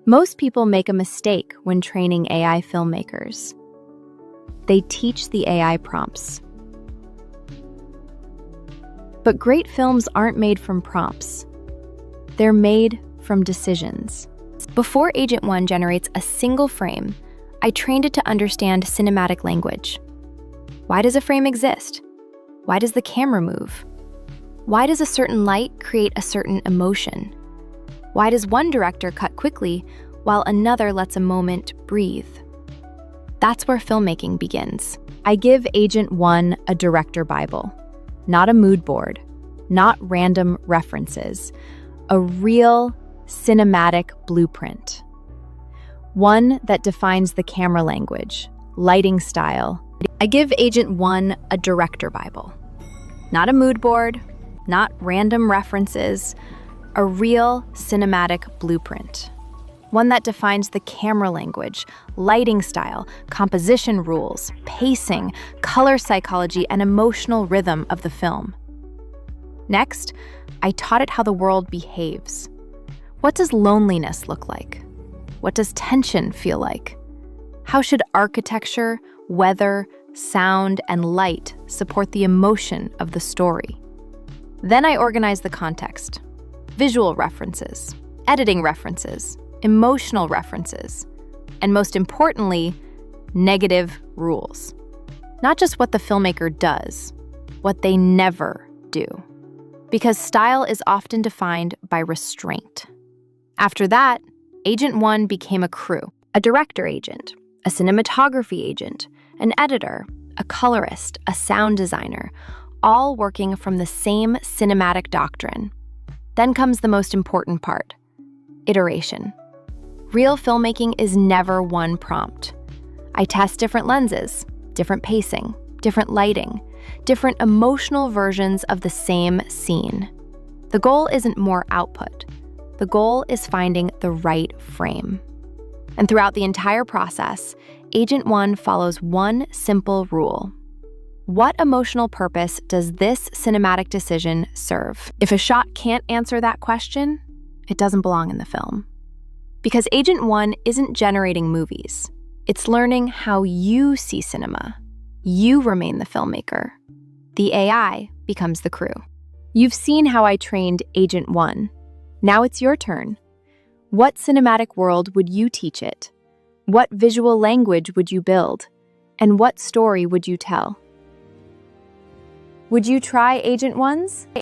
Most people make a mistake when training AI filmmakers. They teach the AI prompts. But great films aren't made from prompts. They're made from decisions. Before Agent One generates a single frame, I trained it to understand cinematic language. Why does a frame exist? Why does the camera move? Why does a certain light create a certain emotion? Why does one director cut quickly while another lets a moment breathe? That's where filmmaking begins. I give Agent One a director Bible, not a mood board, not random references, a real cinematic blueprint. One that defines the camera language, lighting style. I give Agent One a director Bible, not a mood board, not random references, a real cinematic blueprint. One that defines the camera language, lighting style, composition rules, pacing, color psychology, and emotional rhythm of the film. Next, I taught it how the world behaves. What does loneliness look like? What does tension feel like? How should architecture, weather, sound, and light support the emotion of the story? Then I organized the context. Visual references, editing references, emotional references, and most importantly, negative rules. Not just what the filmmaker does, what they never do. Because style is often defined by restraint. After that, Agent One became a crew, a director agent, a cinematography agent, an editor, a colorist, a sound designer, all working from the same cinematic doctrine. Then comes the most important part, iteration. Real filmmaking is never one prompt. I test different lenses, different pacing, different lighting, different emotional versions of the same scene. The goal isn't more output. The goal is finding the right frame. And throughout the entire process, Agent One follows one simple rule. What emotional purpose does this cinematic decision serve? If a shot can't answer that question, it doesn't belong in the film. Because Agent One isn't generating movies. It's learning how you see cinema. You remain the filmmaker. The AI becomes the crew. You've seen how I trained Agent One. Now it's your turn. What cinematic world would you teach it? What visual language would you build? And what story would you tell? Would you try Agent Ones?